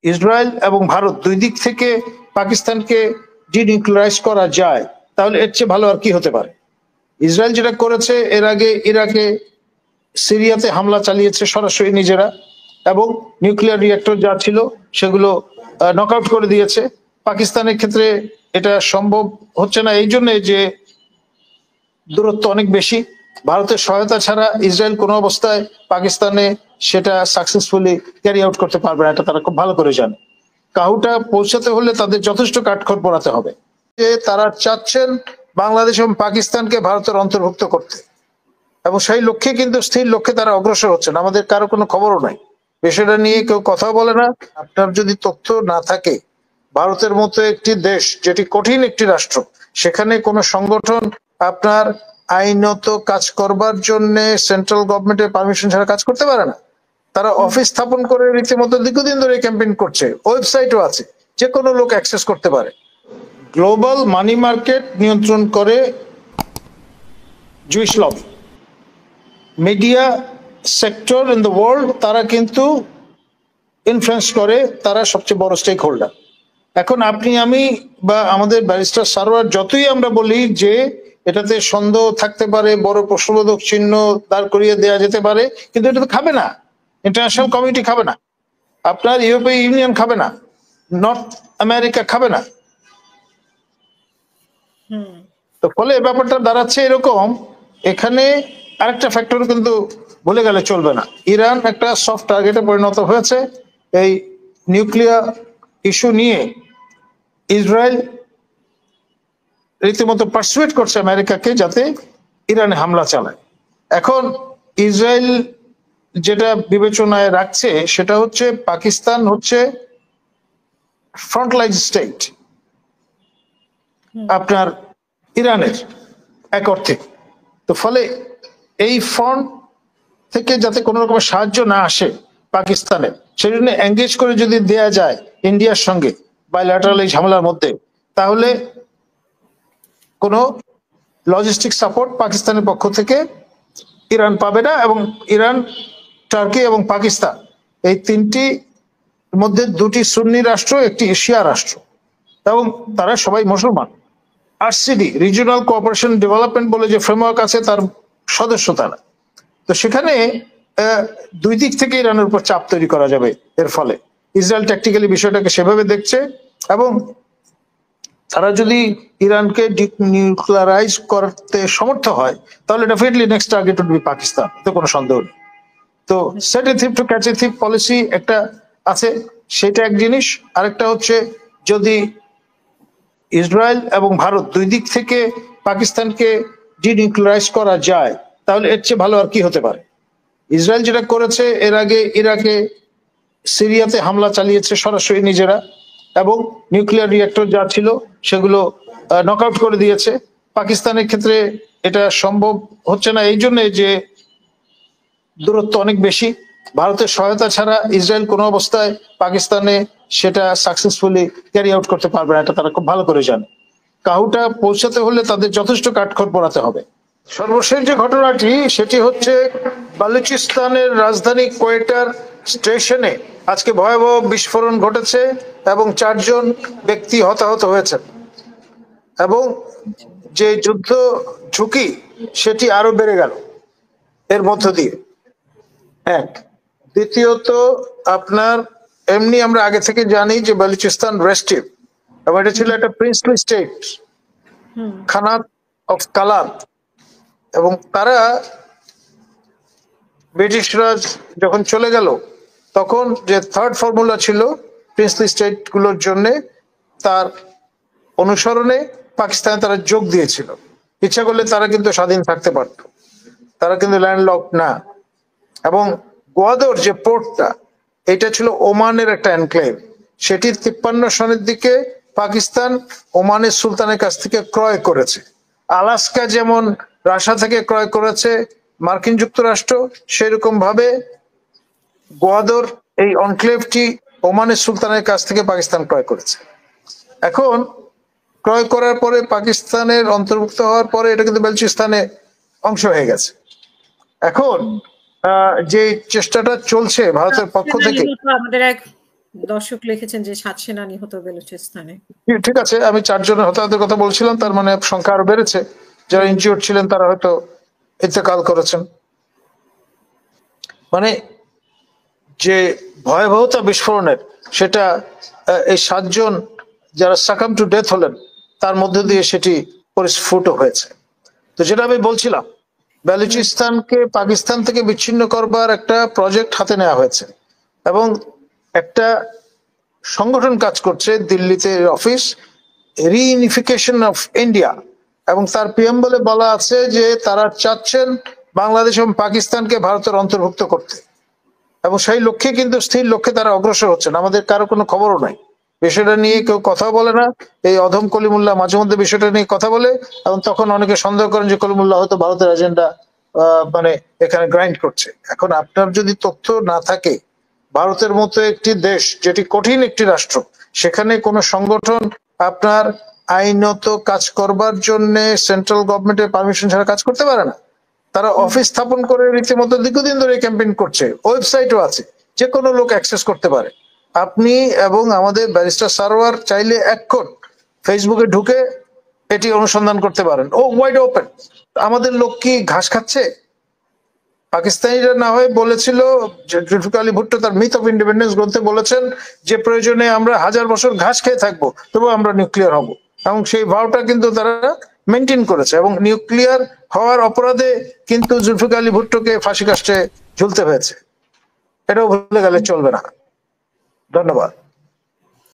Israel এবং ভারত দুই দিক থেকে পাকিস্তানকে ডিনিউক্লিয়ারাইজ করা যায়, তাহলে এর চেয়ে ভালো আর কি হতে পারে? ইসরায়েল যেটা করেছে, এর আগে ইরাকে সিরিয়াতে হামলা চালিয়েছে সরাসরি নিজেরা, এবং নিউক্লিয়ার রিঅ্যাক্টর যা ছিল সেগুলো নকআউট করে দিয়েছে। পাকিস্তানের ক্ষেত্রে এটা সম্ভব হচ্ছে না এই জন্য যে দূরত্ব অনেক বেশি। ভারতের সহায়তা ছাড়া ইসরায়েল কোনো অবস্থায় পাকিস্তানে সেটা সাকসেসফুলি ক্যারি আউট করতে পারবে না, এটা তারা খুব ভালো করে জানে। কাহুটা পৌঁছাতে হলে তাদের যথেষ্ট কাঠখড় পোড়াতে হবে। যে তারা চাচ্ছেন বাংলাদেশ এবং পাকিস্তানকে ভারতের অন্তর্ভুক্ত করতে, এবং সেই লক্ষ্যে কিন্তু স্থির লক্ষ্যে তারা অগ্রসর হচ্ছেন। আমাদের কারো কোনো খবরও নাই, বিষয়টা নিয়ে কেউ কথা বলে না। আপনার যদি তথ্য না থাকে, ভারতের মতো একটি দেশ যেটি কঠিন একটি রাষ্ট্র, সেখানে কোনো সংগঠন আপনার আইনত কাজ করবার জন্য সেন্ট্রাল গভর্নমেন্টের পারমিশন ছাড়া কাজ করতে পারে না। তারা অফিস স্থাপন করে রীতিমতো দীর্ঘদিন ধরে ক্যাম্পেইন করছে, ওয়েবসাইটও আছে, যে কোনো লোক অ্যাক্সেস করতে পারে। গ্লোবাল মানি মার্কেট নিয়ন্ত্রণ করে Jewish lobby. Media sector in the world তারা কিন্তু ইনফ্লুয়েন্স করে, তারা সবচেয়ে বড় স্টেক হোল্ডার। এখন আপনি আমি বা আমাদের ব্যারিস্টার সারোয়ার যতই আমরা বলি যে এটাতে সন্দেহ থাকতে পারে, বড় প্রশ্নবোধক চিহ্ন দাঁড় করিয়ে দেওয়া যেতে পারে, কিন্তু এটা তো খাবে না, ইন্টারন্যাশনাল কমিউনিটি খাবে না, আপনার ইউরোপীয় ইউনিয়ন খাবে না, নর্থ আমেরিকা খাবে না। তো ফলে ব্যাপারটা দাঁড়াচ্ছে এরকম। এখানে আরেকটা ফ্যাক্টর কিন্তু ভুলে গেলে চলবে না, ইরান একটা সফট টার্গেটে পরিণত হয়েছে। এই নিউক্লিয়ার ইস্যু নিয়ে ইসরায়েল রীতিমতো পারসুয়েট করছে আমেরিকাকে যাতে ইরানে হামলা চালায়। এখন ইসরায়েল যেটা বিবেচনায় রাখছে সেটা হচ্ছে পাকিস্তান হচ্ছে ফ্রন্টলাইন স্টেট আপনার ইরানের এক অর্থে। তো ফলে এই ফ্রন্ট থেকে যাতে কোনো রকমের সাহায্য না আসে পাকিস্তানে, সেই জন্য এঙ্গেজ করে যদি দেয়া যায় ইন্ডিয়ার সঙ্গে বাইল্যাটারাল এই ঝামেলার মধ্যে, তাহলে কোনো লজিস্টিক সাপোর্ট পাকিস্তানের পক্ষ থেকে ইরান পাবে না। এবং ইরান, টার্কি এবং পাকিস্তান এই তিনটি মধ্যে দুটি সুন্নি রাষ্ট্র, একটি এশিয়া রাষ্ট্র, এবং তারা সবাই মুসলমান। আরসিডি রিজিওনাল কোঅপারেশন ডেভেলপমেন্ট বলে যে ফ্রেমওয়ার্ক আছে তার সদস্য তারা। তো সেখানে দুই দিক থেকে ইরানের উপর চাপ তৈরি করা যাবে। এর ফলে ইসরায়েল ট্যাকটিক্যালি বিষয়টাকে সেভাবে দেখছে, এবং তারা যদি ইরানকে ডিনিউক্লিয়ারাইজ করতে সমর্থ হয় তাহলে definitely next target would be Pakistan, তো কোনো সন্দেহ নেই। তো set a thief to catch a thief policy একটা আছে, সেটা এক জিনিস। আরেকটা হচ্ছে যদি ইসরায়েল এবং ভারত দুই দিক থেকে পাকিস্তানকে ডিনিউক্লিয়ারাইজ করা যায়, তাহলে এর চেয়ে ভালো আর কি হতে পারে? ইসরায়েল যেটা করেছে, এর আগে ইরাকে সিরিয়াতে হামলা চালিয়েছে সরাসরি নিজেরা, এবং নিউক্লিয়ার রিঅ্যাক্টর যা ছিল সেগুলো নকআউট করে দিয়েছে। পাকিস্তানের ক্ষেত্রে এটা সম্ভব হচ্ছে না এই জন্য যে দূরত্ব অনেক বেশি। ভারতের সহায়তা ছাড়া ইসরায়েল কোনো অবস্থায় পাকিস্তানে সেটা সাকসেসফুলি ক্যারি আউট করতে পারবে না, এটা তারা খুব ভালো করে জানে। কাহুটা পৌঁছাতে হলে তাদের যথেষ্ট কাঠখড় পোড়াতে হবে। সর্বশেষ যে ঘটনাটি সেটি হচ্ছে বালুচিস্তানের রাজধানী কোয়েটার স্টেশনে আজকে ভয়াবহ বিস্ফোরণ ঘটেছে এবং 4 জন ব্যক্তি হতাহত হয়েছেন, এবং যে যুদ্ধ ঝুঁকি সেটি আরো বেড়ে গেল এর মধ্য দিয়ে। এক, দ্বিতীয়ত আপনার এমনি আমরা আগে থেকে জানি যে বালুচিস্তান রেস্টিভ, এবং এটা ছিল একটা প্রিন্সলি স্টেট, খানাত অফ কালাত, এবং তারা ব্রিটিশরা যখন চলে গেল তখন যে থার্ড ফর্মুলা ছিল প্রিন্সলি স্টেট গুলোর জন্য, তার অনুসরণে পাকিস্তানে তারা যোগ দিয়েছিল। ইচ্ছা করলে তারা কিন্তু স্বাধীন থাকতে পারত, তারা কিন্তু ল্যান্ডলক না। এবং গোয়াদর যে পোর্টটা, এটা ছিল ওমানের একটা এনক্লেভ, সেটি 53 সনের দিকে পাকিস্তান ওমানের সুলতানের কাছ থেকে ক্রয় করেছে। আলাস্কা যেমন রাশিয়া থেকে ক্রয় করেছে মার্কিন যুক্তরাষ্ট্র, সেরকম ভাবে গোয়াদর এই এনক্লেভটি ওমানের সুলতানের কাছ থেকে পাকিস্তান ক্রয় করেছে। এখন ক্রয় করার পরে পাকিস্তানের অন্তর্ভুক্ত হওয়ার পরে এটা কিন্তু বেলুচিস্তানের অংশ হয়ে গেছে। এখন যে চেষ্টাটা চলছে ভারতের পক্ষ থেকে, আমাদের এক দর্শক লিখেছেন যে 7 সেনা নিহত বেলুচিস্তানে। ঠিক আছে, আমি 4 জনের হতাহতের কথা বলছিলাম, তার মানে সংখ্যা আরো বেড়েছে। যারা ইনজিওর্ড ছিলেন তারা হয়তো ইন্তেকাল করেছেন। মানে যে ভয়াবহতা বিস্ফোরণের, সেটা এই 7 জন যারা সাকাম টু ডেথ হলেন তার মধ্য দিয়ে সেটি পরিস্ফুট হয়েছে। তো যেটা আমি বলছিলাম, বেলুচিস্তানকে পাকিস্তান থেকে বিচ্ছিন্ন করবার একটা প্রজেক্ট হাতে নেওয়া হয়েছে এবং একটা সংগঠন কাজ করছে দিল্লিতে অফিস, রিইউনিফিকেশন অফ ইন্ডিয়া, এবং তার প্রিয়াম্বলে বলা আছে যে তারা চাচ্ছেন বাংলাদেশ এবং পাকিস্তানকে ভারতের অন্তর্ভুক্ত করতে, এবং সেই লক্ষ্যে কিন্তু স্থির লক্ষ্যে তারা অগ্রসর হচ্ছেন। আমাদের কারো কোনো খবরও নাই, বিষয়টা নিয়ে কেউ কথা বলে না। এই অধম কলিমুল্লাহ মাঝে মধ্যে বিষয়টা নিয়ে কথা বলে, এবং তখন অনেকে সন্দেহ করেন যে কলিমুল্লাহ হয়তো ভারতের এজেন্ডা মানে এখানে গ্রাইন্ড করছে। এখন আপনার যদি তথ্য না থাকে, ভারতের মতো একটি দেশ যেটি কঠিন একটি রাষ্ট্র, সেখানে কোনো সংগঠন আপনার আইনত কাজ করবার জন্য সেন্ট্রাল গভর্নমেন্টের পারমিশন ছাড়া কাজ করতে পারে না। তারা অফিস স্থাপন করে রীতিমতো দীর্ঘদিন ধরে ক্যাম্পেইন করছে, ওয়েবসাইটও আছে, যে কোনো লোক অ্যাক্সেস করতে পারে। আপনি এবং আমাদের ব্যারিস্টার সারোয়ার চাইলে এখন ফেসবুকে ঢুকে এটি অনুসন্ধান করতে পারেন। ও ওয়াইড ওপেন। আমাদের লোক কি ঘাস খাচ্ছে? পাকিস্তানিরা না হয় বলেছিল, জুলফিকার আলী ভুট্টো তার মিথ অফ ইন্ডিপেন্ডেন্স গ্রন্থে বলেছেন যে প্রয়োজনে আমরা 1000 বছর ঘাস খেয়ে থাকবো, তবু আমরা নিউক্লিয়ার হব, এবং সেই ভাওটা কিন্তু তারা মেনটেন করেছে। এবং নিউক্লিয়ার হওয়ার অপরাধে কিন্তু জুলফিকার আলী ভুট্টোকে ফাঁসি কাস্টে ঝুলতে হয়েছে, এটাও ভুলে গেলে চলবে না। ধন্যবাদ।